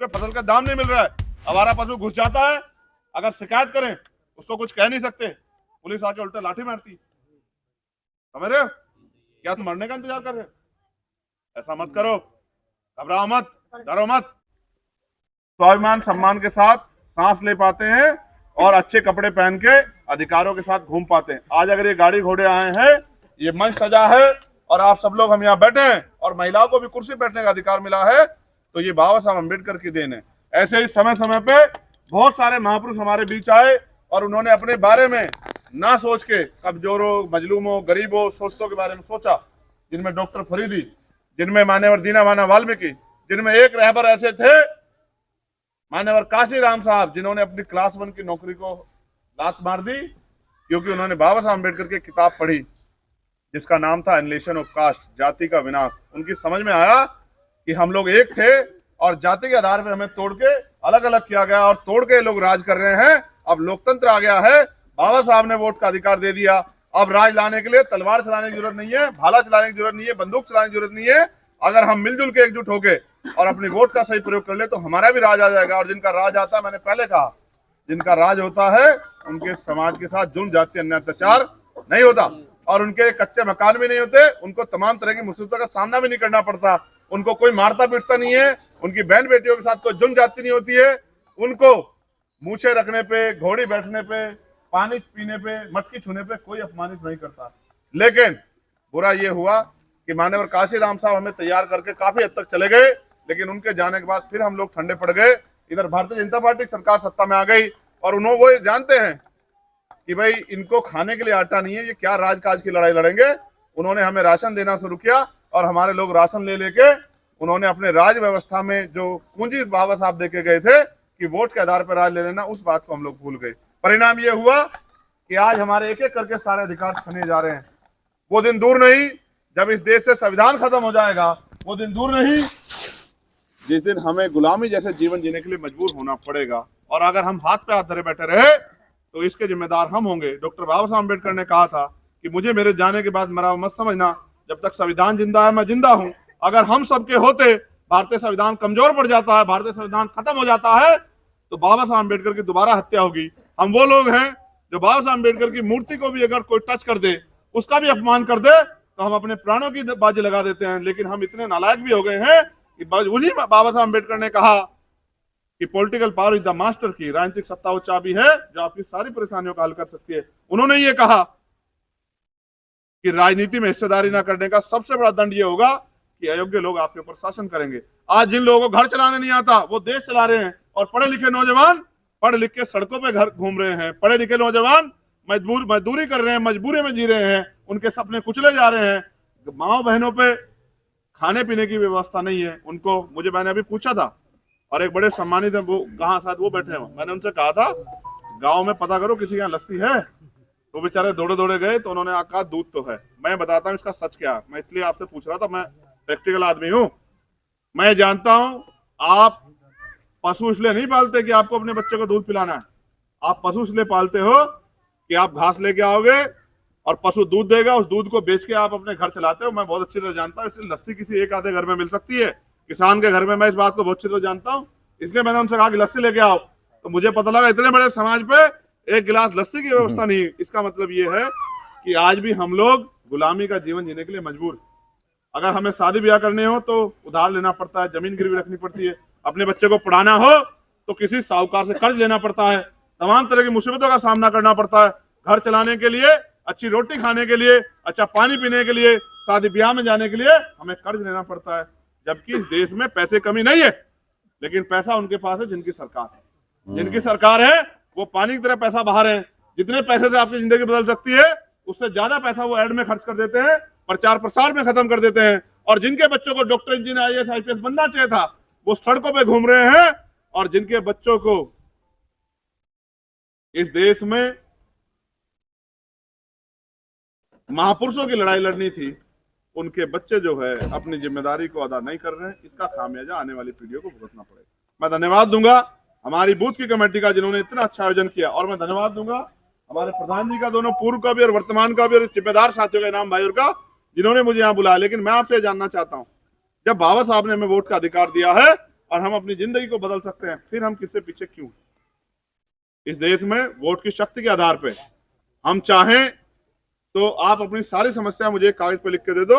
फसल का दाम नहीं मिल रहा है, आवारा पशु घुस जाता है, अगर शिकायत करें उसको कुछ कह नहीं सकते, पुलिस आके उल्टा लाठी मारती। समझ रहे हो? क्या तुम मरने का इंतजार कर रहे हो? ऐसा मत करो, घबराओ मत, डरो मत, स्वाभिमान सम्मान के साथ सांस ले पाते हैं और अच्छे कपड़े पहन के अधिकारों के साथ घूम पाते हैं। आज अगर ये गाड़ी घोड़े आए हैं, ये मंच सजा है और आप सब लोग हम यहाँ बैठे हैं और महिलाओं को भी कुर्सी बैठने का अधिकार मिला है, तो ये बाबा साहब अम्बेडकर की देन है। ऐसे ही समय समय पे बहुत सारे महापुरुष हमारे बीच आए और उन्होंने अपने बारे में ना सोच के कमजोरों, मजलूमों, गरीबों, शोषितों के बारे में सोचा, जिनमें डॉक्टर फरीदी, जिनमें मान्यवर दीनावाना वाल्मीकि, जिनमें एक रहबर ऐसे थे मान्यवर काशीराम साहब, जिन्होंने अपनी क्लास 1 की नौकरी को लात मार दी क्योंकि उन्होंने बाबा साहब अम्बेडकर की किताब पढ़ी जिसका नाम था एनिहिलेशन ऑफ कास्ट, जाति का विनाश। उनकी समझ में आया कि हम लोग एक थे और जाति के आधार पर हमें तोड़ के अलग अलग किया गया और तोड़ के लोग राज कर रहे हैं। अब लोकतंत्र आ गया है, बाबा साहब ने वोट का अधिकार दे दिया। अब राज लाने के लिए तलवार चलाने की जरूरत नहीं है, भाला चलाने की जरूरत नहीं है, बंदूक चलाने की जरूरत नहीं है। अगर हम मिलजुल के एकजुट होके और अपनी वोट का सही प्रयोग कर ले तो हमारा भी राज आ जाएगा। और जिनका राज आता है, मैंने पहले कहा, जिनका राज होता है उनके समाज के साथ जुल्म, जाति, अन्याय, अत्याचार नहीं होता और उनके कच्चे मकान भी नहीं होते, उनको तमाम तरह की मुसीबतों का सामना भी नहीं करना पड़ता, उनको कोई मारता पीटता नहीं है, उनकी बहन बेटियों के साथ कोई जुल्म जाति नहीं होती है, उनको मूछे रखने पे, घोड़ी बैठने पे, पानी पीने पे, मटकी छूने पे कोई अपमानित नहीं करता। लेकिन बुरा ये हुआ कि मान्यवर काशीराम साहब हमें तैयार करके काफी हद तक चले गए, लेकिन उनके जाने के बाद फिर हम लोग ठंडे पड़ गए। इधर भारतीय जनता पार्टी सरकार सत्ता में आ गई और उन्होंने वो जानते हैं कि भाई इनको खाने के लिए आटा नहीं है, ये क्या राजकाज की लड़ाई लड़ेंगे। उन्होंने हमें राशन देना शुरू किया और हमारे लोग राशन ले लेके उन्होंने अपने राज व्यवस्था में जो पूंजी बाबा साहब देके गए थे कि वोट के आधार पर राज ले लेना, उस बात को हम लोग भूल गए। परिणाम ये हुआ कि आज हमारे एक एक करके सारे अधिकार छीने जा रहे हैं। वो दिन दूर नहीं जब इस देश से संविधान खत्म हो जाएगा, वो दिन दूर नहीं जिस दिन हमें गुलामी जैसे जीवन जीने के लिए मजबूर होना पड़ेगा। और अगर हम हाथ पे हाथ धरे बैठे रहे तो इसके जिम्मेदार हम होंगे। डॉक्टर बाबा साहब अम्बेडकर ने कहा था कि मुझे मेरे जाने के बाद मरा मत समझना, जब तक संविधान जिंदा है मैं जिंदा हूं। अगर हम सबके होते भारतीय संविधान कमजोर पड़ जाता है, भारतीय संविधान खत्म हो जाता है, तो बाबा साहब अम्बेडकर की दोबारा हत्या होगी। हम वो लोग हैं जो बाबा साहब अम्बेडकर की मूर्ति को भी अगर कोई टच कर दे, उसका भी अपमान कर दे, तो हम अपने प्राणों की बाजी लगा देते हैं। लेकिन हम इतने नालायक भी हो गए हैं कि उन्हीं बाबा साहब अम्बेडकर ने कहा कि political power is the master की, राजनीतिक सत्ता वो चाबी है जो आपकी सारी परेशानियों का हल कर सकती है। उन्होंने ये कहा कि राजनीति में हिस्सेदारी न करने का सबसे बड़ा दंड ये होगा कि अयोग्य लोग आपके ऊपर शासन करेंगे। आज जिन लोगों को घर चलाने नहीं आता वो देश चला रहे हैं और पढ़े लिखे नौजवान पढ़ लिख के सड़कों पे घर घूम रहे हैं। पढ़े लिखे नौजवान मजदूरी कर रहे हैं, मजबूरी में जी रहे हैं, उनके सपने कुचले जा रहे हैं। माँ बहनों पे खाने पीने की व्यवस्था नहीं है उनको। मुझे मैंने अभी पूछा था और एक बड़े सम्मानित है, वो कहाँ साथ वो बैठे हैं, मैंने उनसे कहा था गांव में पता करो किसी के यहाँ लस्सी है, तो बेचारे दौड़े दौड़े गए तो उन्होंने कहा दूध तो है। मैं बताता हूँ इसका सच क्या है, मैं इसलिए आपसे पूछ रहा था, मैं प्रैक्टिकल आदमी हूँ। मैं जानता हूँ आप पशु इसलिए नहीं पालते कि आपको अपने बच्चे को दूध पिलाना है, आप पशु इसलिए पालते हो कि आप घास लेके आओगे और पशु दूध देगा, उस दूध को बेच के आप अपने घर चलाते हो। मैं बहुत अच्छी तरह जानता हूँ, इसलिए लस्सी किसी एक आधे घर में मिल सकती है, किसान के घर में मैं इस बात को बहुत अच्छी तरह जानता हूँ। इसलिए मैंने उनसे कहा कि लस्सी लेके आओ, तो मुझे पता लगा इतने बड़े समाज पे एक गिलास लस्सी की व्यवस्था नहीं। इसका मतलब ये है कि आज भी हम लोग गुलामी का जीवन जीने के लिए मजबूर। अगर हमें शादी ब्याह करने हो तो उधार लेना पड़ता है, जमीन गिरवी रखनी पड़ती है, अपने बच्चे को पढ़ाना हो तो किसी साहूकार से कर्ज लेना पड़ता है, तमाम तरह की मुसीबतों का सामना करना पड़ता है। घर चलाने के लिए, अच्छी रोटी खाने के लिए, अच्छा पानी पीने के लिए, शादी ब्याह में जाने के लिए हमें कर्ज लेना पड़ता है। जबकि इस देश में पैसे कमी नहीं है, लेकिन पैसा उनके पास है जिनकी सरकार है। जिनकी सरकार है वो पानी की तरह पैसा बहा रहे हैं। जितने पैसे से आपकी जिंदगी बदल सकती है उससे ज्यादा पैसा वो एड में खर्च कर देते हैं, प्रचार प्रसार में खत्म कर देते हैं। और जिनके बच्चों को डॉक्टर, इंजीनियर, IAS, IPS बनना चाहिए था वो सड़कों पे घूम रहे हैं। और जिनके बच्चों को इस देश में महापुरुषों की लड़ाई लड़नी थी, उनके बच्चे जो है अपनी जिम्मेदारी को अदा नहीं कर रहे हैं। इसका खामियाजा आने वाली पीढ़ियों को भुगतना पड़ेगा। मैं धन्यवाद दूंगा हमारी बूथ की कमेटी का जिन्होंने इतना अच्छा आयोजन किया, और मैं धन्यवाद दूंगा हमारे प्रधान जी का, दोनों पूर्व का भी और वर्तमान का भी, और जिम्मेदार साथियों का, इनाम भाइयों का, जिन्होंने मुझे यहाँ बुलाया। लेकिन मैं आपसे जानना चाहता हूँ, जब बाबा साहब ने हमें वोट का अधिकार दिया है, और हम अपनी जिंदगी को बदल सकते हैं, फिर हम किससे पीछे क्यों? इस देश में वोट की शक्ति के आधार पे हम चाहें तो आप अपनी सारी समस्या मुझे एक कागज पे लिख के दे दो,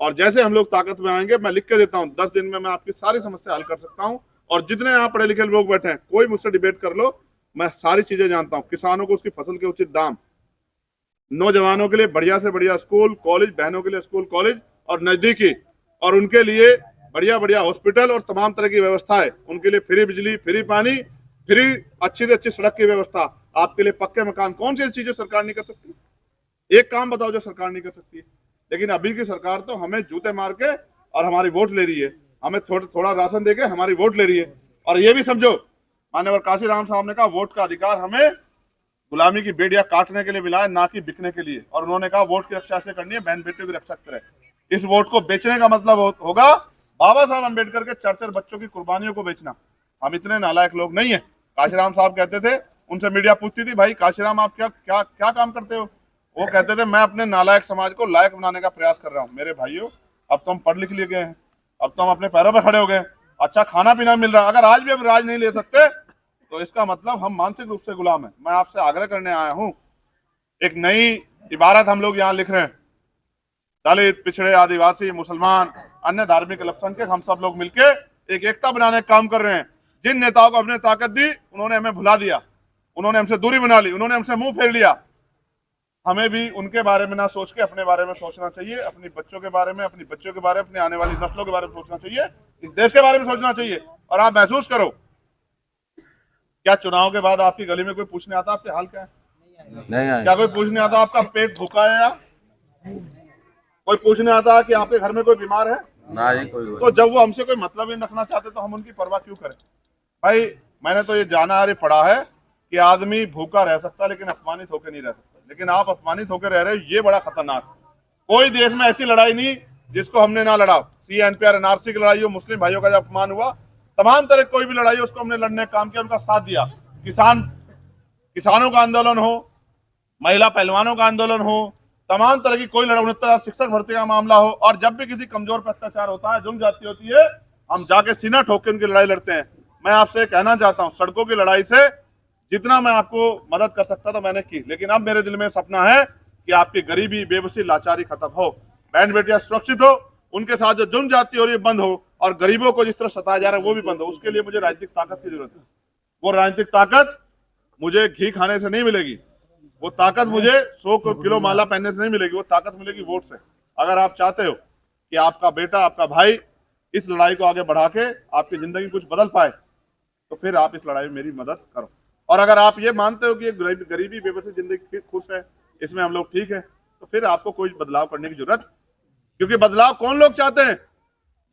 और जैसे हम लोग ताकत में आएंगे मैं लिख के देता हूँ, 10 दिन में मैं आपकी सारी समस्या हल कर सकता हूँ। और जितने यहाँ पढ़े लिखे लोग बैठे हैं, कोई मुझसे डिबेट कर लो, मैं सारी चीजें जानता हूँ। किसानों को उसकी फसल के उचित दाम, नौजवानों के लिए बढ़िया से बढ़िया स्कूल कॉलेज, बहनों के लिए स्कूल कॉलेज और नजदीकी, और उनके लिए बढ़िया बढ़िया हॉस्पिटल और तमाम तरह की व्यवस्था है। उनके लिए फ्री बिजली, फ्री पानी, फ्री अच्छी से अच्छी सड़क की व्यवस्था, आपके लिए पक्के मकान। कौन सी चीजें सरकार नहीं कर सकती? एक काम बताओ जो सरकार नहीं कर सकती है। लेकिन अभी की सरकार तो हमें जूते मार के और हमारी वोट ले रही है, हमें थोड़ा राशन देके हमारी वोट ले रही है। और ये भी समझो, माननीय काशीराम साहब ने कहा वोट का अधिकार हमें गुलामी की बेड़ियां काटने के लिए मिला है, ना कि बिकने के लिए। और उन्होंने कहा वोट की रक्षा से करनी है, बहन बेटियों की रक्षा करें। इस वोट को बेचने का मतलब होगा बाबा साहब अम्बेडकर के 4 बच्चों की कुर्बानियों को बेचना। हम इतने नालायक लोग नहीं है। काशीराम साहब कहते थे, उनसे मीडिया पूछती थी, भाई काशीराम आप क्या क्या क्या काम करते हो? वो कहते थे, मैं अपने नालायक समाज को लायक बनाने का प्रयास कर रहा हूँ। मेरे भाइयों, अब तो हम पढ़ लिख लिए गए हैं, अब तो हम अपने पैरों पर खड़े हो गए, अच्छा खाना पीना मिल रहा है। अगर आज भी हम राज नहीं ले सकते तो इसका मतलब हम मानसिक रूप से गुलाम है। मैं आपसे आग्रह करने आया हूं, एक नई इबारत हम लोग यहाँ लिख रहे हैं। दलित, पिछड़े, आदिवासी, मुसलमान, अन्य धार्मिक अल्पसंख्यक, हम सब लोग मिलके एक एकता बनाने का काम कर रहे हैं। जिन नेताओं को अपने ताकत दी, उन्होंने हमें भुला दिया, उन्होंने हमसे दूरी बना ली, उन्होंने हमसे मुंह फेर लिया। हमें भी उनके बारे में ना सोच के अपने बारे में सोचना चाहिए, अपनी बच्चों के बारे में, अपनी बच्चों के बारे में, अपनी आने वाली नस्लों के बारे में सोचना चाहिए, इस देश के बारे में सोचना चाहिए। और आप महसूस करो, क्या चुनाव के बाद आपकी गली में कोई पूछने आता आपके हाल क्या है? नहीं। क्या कोई पूछने आता आपका पेट भूखा है? या कोई पूछने आता कि आपके घर में कोई बीमार है? नहीं कोई। तो जब वो हमसे कोई मतलब ही रखना चाहते तो हम उनकी परवाह क्यों करें? भाई मैंने तो ये जाना है, पढ़ा है कि आदमी भूखा रह सकता लेकिन अपमानित होकर नहीं रह सकता। लेकिन आप अपमानित होकर रह रहे हो, ये बड़ा खतरनाक। कोई देश में ऐसी लड़ाई नहीं जिसको हमने ना लड़ा। CNPR NRC की लड़ाई हो, मुस्लिम भाइयों का जब अपमान हुआ, तमाम तरह कोई भी लड़ाई हो उसको हमने लड़ने का काम किया, उनका साथ दिया। किसानों का आंदोलन हो, महिला पहलवानों का आंदोलन हो, तमाम तरह की कोई लड़ाई, 69 शिक्षक भर्ती का मामला हो, और जब भी किसी कमजोर पर अत्याचार होता है, जुल्म जाती होती है, हम जाके सीना ठोक के उनकी लड़ाई लड़ते हैं। मैं आपसे कहना चाहता हूँ, सड़कों की लड़ाई से जितना मैं आपको मदद कर सकता था मैंने की, लेकिन अब मेरे दिल में सपना है कि आपकी गरीबी, बेबसी, लाचारी खत्म हो, बहन बेटियां सुरक्षित हो, उनके साथ जो जुल्म जाती हो रही है बंद हो, और गरीबों को जिस तरह सताया जा रहा है वो भी बंद हो। उसके लिए मुझे राजनीतिक ताकत की जरूरत है। वो राजनीतिक ताकत मुझे घी खाने से नहीं मिलेगी, वो ताकत मुझे 100 किलो माला पहनने से नहीं मिलेगी, वो ताकत मिलेगी वोट से। अगर आप चाहते हो कि आपका बेटा, आपका भाई इस लड़ाई को आगे बढ़ा के आपकी जिंदगी कुछ बदल पाए, तो फिर आप इस लड़ाई में मेरी मदद करो। और अगर आप ये मानते हो कि ये गरीबी, बेबसी जिंदगी खुश है, इसमें हम लोग ठीक है, तो फिर आपको कोई बदलाव करने की जरूरत, क्योंकि बदलाव कौन लोग चाहते हैं?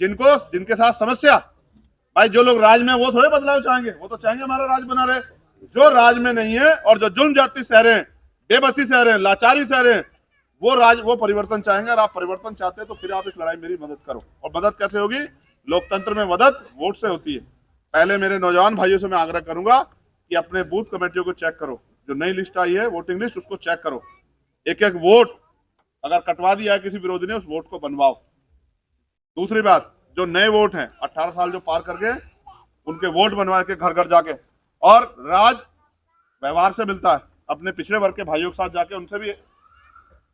जिनके साथ समस्या। भाई जो लोग राज में, वो थोड़े बदलाव चाहेंगे, वो तो चाहेंगे हमारा राज बना रहे। जो राज में नहीं है और जो जुल्म जाति सह रहे हैं, बेबसी सह रहे हैं, लाचारी सह रहे हैं, वो परिवर्तन चाहेंगे। और आप परिवर्तन चाहते हैं तो फिर आप इस लड़ाई मेरी मदद करो। और मदद कैसे होगी? लोकतंत्र में मदद वोट से होती है। पहले मेरे नौजवान भाइयों से मैं आग्रह करूंगा कि अपने बूथ कमेटियों को चेक करो, जो नई लिस्ट आई है वोटिंग लिस्ट, उसको चेक करो। एक एक वोट अगर कटवा दिया है किसी विरोधी ने, उस वोट को बनवाओ। दूसरी बात, जो नए वोट हैं 18 साल जो पार कर गए, उनके वोट बनवा के घर घर जाके, और राज व्यवहार से मिलता है, अपने पिछड़े वर्ग के भाइयों के साथ जाके उनसे भी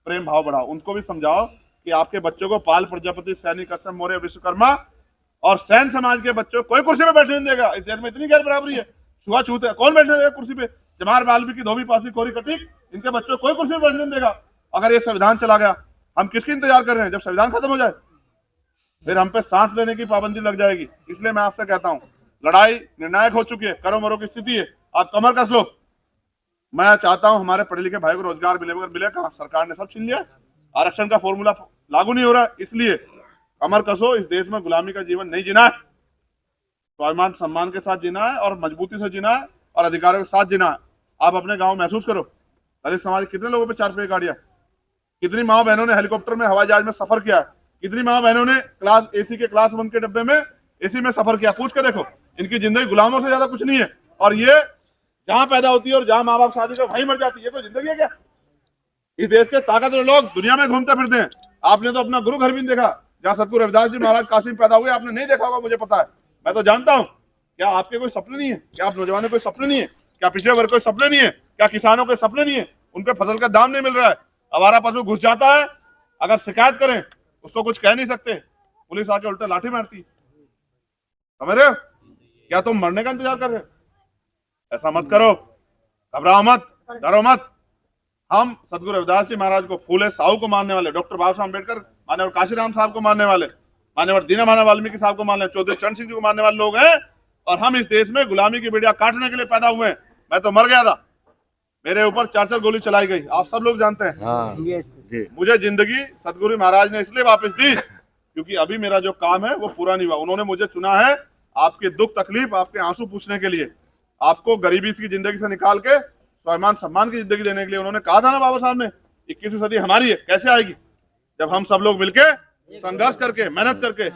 प्रेम भाव बढ़ाओ। उनको भी समझाओ कि आपके बच्चों को पाल, प्रजापति, सैनी, कसम, मौर्य, विश्वकर्मा और सैन समाज के बच्चों कोई कुर्सी पे बैठने नहीं देगा। इस देश में इतनी गैर बराबरी है, छुआछूत है, कौन बैठने देगा कुर्सी पे? जमार, वाल्मीकि, धोबी, पासी, कोरी, कटीक, इनके बच्चों कोई कुर्सी पे बैठने नहीं देगा। अगर ये संविधान चला गया, हम किसकी इंतजार कर रहे हैं? जब संविधान खत्म हो जाए फिर हम पे सांस लेने की पाबंदी लग जाएगी। इसलिए मैं आपसे कहता हूं, लड़ाई निर्णायक हो चुकी है, करो मरो की स्थिति है, आप कमर कस लो। मैं चाहता हूं हमारे पढ़े लिखे भाई को रोजगार मिले, मगर मिले कहां? सरकार ने सब छीन लिया। आरक्षण का फॉर्मूला लागू नहीं हो रहा है, इसलिए कमर कसो। इस देश में गुलामी का जीवन नहीं जीना है, स्वाभिमान सम्मान के साथ जीना है, और मजबूती से जीना है, और अधिकारों के साथ जीना है। आप अपने गांव महसूस करो, दलित समाज कितने लोगों पे 4 पहिया गाड़ियां, कितनी माँ बहनों ने हेलीकॉप्टर में, हवाई जहाज में सफर किया है, कितनी माँ बहनों ने क्लास AC के क्लास 1 के डब्बे में AC में सफर किया। पूछ के देखो, इनकी जिंदगी गुलामों से ज्यादा कुछ नहीं है। और ये जहां पैदा होती है और जहां माँ बाप शादी कर वहीं मर जाती है, कोई जिंदगी है क्या? इस देश के ताकतवर लोग दुनिया में घूमते फिरते हैं। आपने तो अपना गुरु घर भी नहीं देखा, जहाँ सतगुरु रविदास जी महाराज काशी में पैदा हुए, आपने नहीं देखा होगा, मुझे पता है। मैं तो जानता हूं, क्या आपके कोई सपने नहीं है? क्या आप नौजवानों के कोई सपने नहीं है? क्या पिछड़े वर्ग कोई सपने नहीं है? क्या किसानों के सपने नहीं है? उनके फसल का दाम नहीं मिल रहा है, आवारा पशु घुस जाता है, अगर शिकायत करें उसको कुछ कह नहीं सकते, पुलिस आके उल्टा लाठी मारती है। समझ रहे हो? क्या तुम मरने का इंतजार कर रहे हो? ऐसा मत करो, घबराओ मत, डरो मत। हम सदगुरु रविदास जी महाराज को, फूले साहू को मानने वाले, डॉक्टर बाबा साहब अम्बेडकर, मान्यवर काशीराम साहब को मानने वाले, मान्यवर दीनदयाल वाल्मीकि साहब को मानने, चौधरी चरण सिंह जी को मानने वाले लोग हैं, और हम इस देश में गुलामी की बेड़ियां काटने के लिए पैदा हुए हैं। मैं तो मर गया था, मेरे ऊपर 4 गोली चलाई गई, आप सब लोग जानते हैं। मुझे जिंदगी सदगुरु महाराज ने इसलिए वापस दी क्योंकि अभी मेरा जो काम है वो पूरा नहीं हुआ। उन्होंने मुझे चुना है आपके दुख तकलीफ, आपके आंसू पूछने के लिए, आपको गरीबी की जिंदगी से निकाल के स्वाभिमान सम्मान की जिंदगी देने के लिए। उन्होंने कहा था ना बाबा साहब ने, 21वीं सदी हमारी है। कैसे आएगी? जब हम सब लोग मिलके संघर्ष करके, मेहनत करके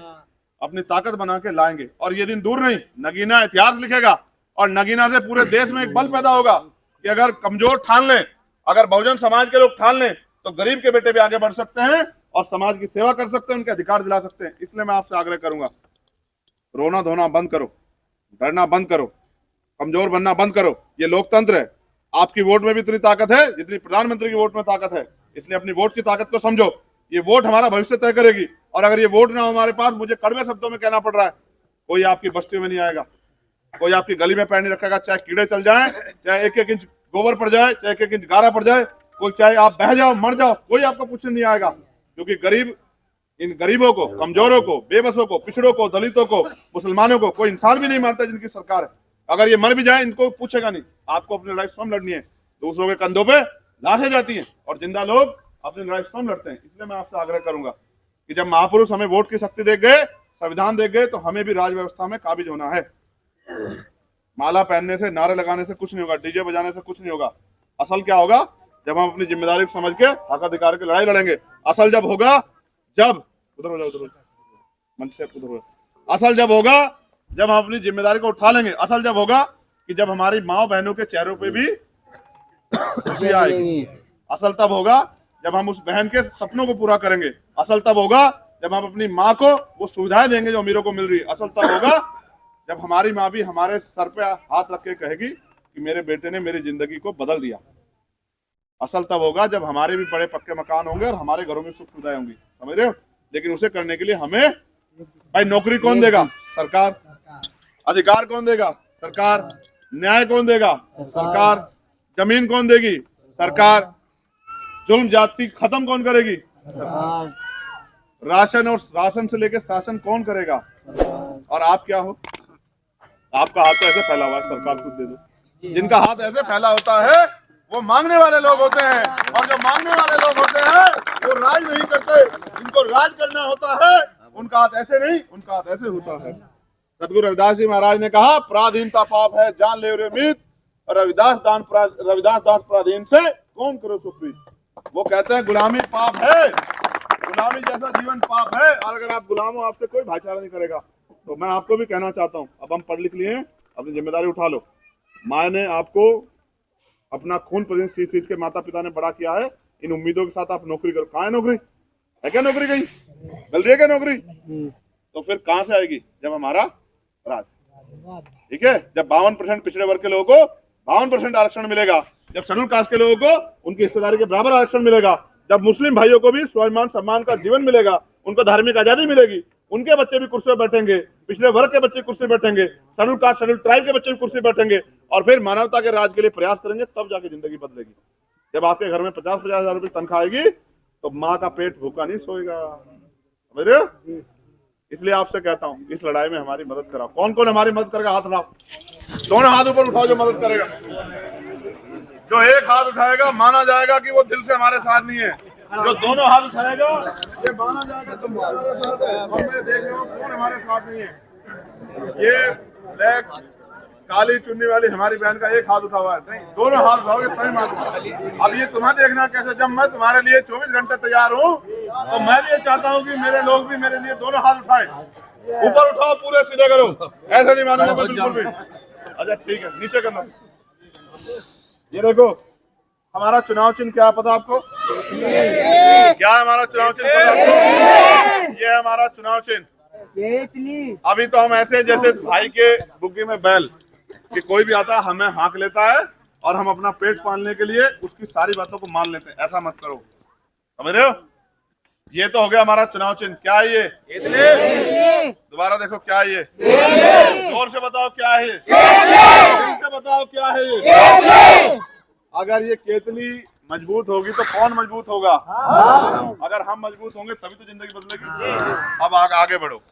अपनी ताकत बना के लाएंगे। और ये दिन दूर नहीं, नगीना इतिहास लिखेगा, और नगीना से पूरे देश में एक बल पैदा होगा कि अगर कमजोर ठान लें, अगर बहुजन समाज के लोग ठान लें, तो गरीब के बेटे भी आगे बढ़ सकते हैं और समाज की सेवा कर सकते हैं, उनके अधिकार दिला सकते हैं। इसलिए मैं आपसे आग्रह करूंगा, रोना धोना बंद करो, डरना बंद करो, कमजोर बनना बंद करो। ये लोकतंत्र है, आपकी वोट में भी इतनी ताकत है जितनी प्रधानमंत्री की वोट में ताकत है। इसलिए अपनी वोट की ताकत को समझो, ये वोट हमारा भविष्य तय करेगी। और अगर ये वोट ना हो हमारे पास, मुझे कड़वे शब्दों में कहना पड़ रहा है, कोई आपकी बस्ती में नहीं आएगा, कोई आपकी गली में पैर नहीं रखेगा, चाहे कीड़े चल जाएं, चाहे 1-1 इंच गोबर पड़ जाए, चाहे 1-1 इंच गारा पड़ जाए, कोई चाहे आप बह जाओ, मर जाओ, कोई आपको पूछने नहीं आएगा। क्योंकि गरीब, इन गरीबों को, कमजोरों को, बेबसों को, पिछड़ों को, दलितों को, मुसलमानों को कोई इंसान भी नहीं मानता जिनकी सरकार है। अगर ये मर भी जाए, इनको पूछेगा नहीं। आपको अपनी लड़ाई स्वयं लड़नी है, दूसरों के कंधों पे लाशें जाती हैं और जिंदा लोग अपनी लड़ाई स्वयं लड़ते हैं। इसलिए मैं आपसे आग्रह करूंगा कि जब महापुरुष हमें वोट की शक्ति दे गए, संविधान दे गए, तो हमें भी राज व्यवस्था में काबिज होना है। माला पहनने से, नारे लगाने से कुछ नहीं होगा, डीजे बजाने से कुछ नहीं होगा। असल क्या होगा? जब हम अपनी जिम्मेदारी को समझ के हक अधिकार की लड़ाई लड़ेंगे। असल जब होगा, जब उधर हो जाओ, उधर मंच से उधर हो, असल जब होगा जब हम अपनी जिम्मेदारी को उठा लेंगे। असल जब होगा कि जब हमारी माँ बहनों के चेहरों पे भी खुशी आएगी। असल तब होगा जब हम उस बहन के सपनों को पूरा करेंगे। असल तब होगा जब हम अपनी माँ को वो सुविधाएं देंगे जो अमीरों को मिल रही है। असल तब होगा जब हमारी माँ भी हमारे सर पे हाथ रख के कहेगी कि मेरे बेटे ने मेरी जिंदगी को बदल दिया। असल तब होगा जब हमारे भी बड़े पक्के मकान होंगे और हमारे घरों में सुख सुविधाएं होंगी। समझ रहे हो? लेकिन उसे करने के लिए हमें, भाई नौकरी कौन देगा? सरकार। अधिकार कौन देगा? सरकार। न्याय कौन देगा? सरकार। जमीन कौन देगी? सरकार। जुल्म जाति खत्म कौन करेगी? सरकार। राशन और राशन से लेकर शासन कौन करेगा? और आप क्या हो? आपका हाथ तो ऐसे फैला हुआ है, सरकार खुद दे दो। जिनका हाथ ऐसे फैला होता है वो मांगने वाले लोग होते हैं, और जो मांगने वाले लोग होते हैं वो राज नहीं करते। जिनको राज करना होता है उनका हाथ ऐसे नहीं, उनका हाथ ऐसे होता है। सदगुरु रविदास जी महाराज ने कहा, पराधीनता पाप है, जान ले रे मीत, और रविदास दास पराधीन से कौन करो सुप्रीत। वो कहते हैं गुलामी पाप है, गुलामी जैसा जीवन पाप है, और अगर आप गुलाम हो, आपसे कोई भाईचारा नहीं करेगा। तो मैं आपको भी कहना चाहता हूँ, अब हम पढ़ लिख लिए हैं, अपनी जिम्मेदारी उठा लो। माँ ने आपको अपना खून पसीना सींच के माता पिता ने बड़ा किया है, इन उम्मीदों के साथ आप नौकरी करो। कहाँ है नौकरी? है क्या नौकरी? कहीं मिल रही है क्या नौकरी? तो फिर कहाँ से आएगी? जब हमारा राज, ठीक है, जब 52% पिछड़े वर्ग के लोगों को 52% आरक्षण मिलेगा, जब शेड्यूल कास्ट के लोगों को उनकी हिस्सेदारी के बराबर आरक्षण मिलेगा, जब मुस्लिम भाइयों को भी स्वाभिमान सम्मान का जीवन मिलेगा, उनको धार्मिक आजादी मिलेगी, उनके बच्चे भी कुर्सी पर बैठेंगे, पिछड़े वर्ग के बच्चे कुर्सी पर बैठेंगे, शेड्यूल कास्ट शेड्यूल ट्राइब के बच्चे भी कुर्सी पर बैठेंगे, और फिर मानवता के राज के लिए प्रयास करेंगे, तब जाके जिंदगी बदलेगी। जब आपके घर में 50-50 हजार रुपये तनख्वाह आएगी तो माँ का पेट भूखा नहीं सोएगा। समझ रहे हो? इसलिए आपसे कहता हूँ, इस लड़ाई में हमारी मदद कराओ। कौन कौन हमारी मदद करेगा? हाथ उठाओ, दोनों हाथ ऊपर उठाओ जो मदद करेगा। जो एक हाथ उठाएगा माना जाएगा कि वो दिल से हमारे साथ नहीं है। जो दोनों हाथ उठाएगा ये माना जाएगा तुम हमारे साथ है। हम मैं देख रहा हूँ कौन हमारे साथ नहीं है। ये ब्लैक काली चुन्नी वाली हमारी बहन का एक हाथ उठा हुआ है, नहीं दोनों हाथ उठाओगे सही मालूम। अब ये तुम्हें देखना कैसे, जब मैं तुम्हारे लिए 24 घंटे तैयार हूँ तो मैं भी ये चाहता हूँ कि मेरे लोग भी मेरे लिए दोनों हाथ उठाएं। ऊपर उठाओ, पूरे सीधे करो, ऐसे नहीं मानूंगा मैं बिल्कुल भी। अच्छा ठीक है, नीचे करना। ये देखो हमारा चुनाव चिन्ह क्या है पता आपको? क्या है हमारा चुनाव चिन्ह पता आपको? ये है हमारा चुनाव चिन्ह। अभी तो हम ऐसे जैसे इस भाई के बुग्गी में बैल कि कोई भी आता है हमें हाँक लेता है और हम अपना पेट पालने के लिए उसकी सारी बातों को मान लेते हैं। ऐसा मत करो, समझ रहे हो? ये तो हो गया हमारा चुनाव चिन्ह। क्या है ये? दोबारा देखो, क्या है ये? जोर से बताओ, क्या है ये? जोर से बताओ, क्या है ये? अगर ये केतली मजबूत होगी तो कौन मजबूत होगा? अगर हम मजबूत होंगे तभी तो जिंदगी बदलेगी। अब आगे बढ़ो।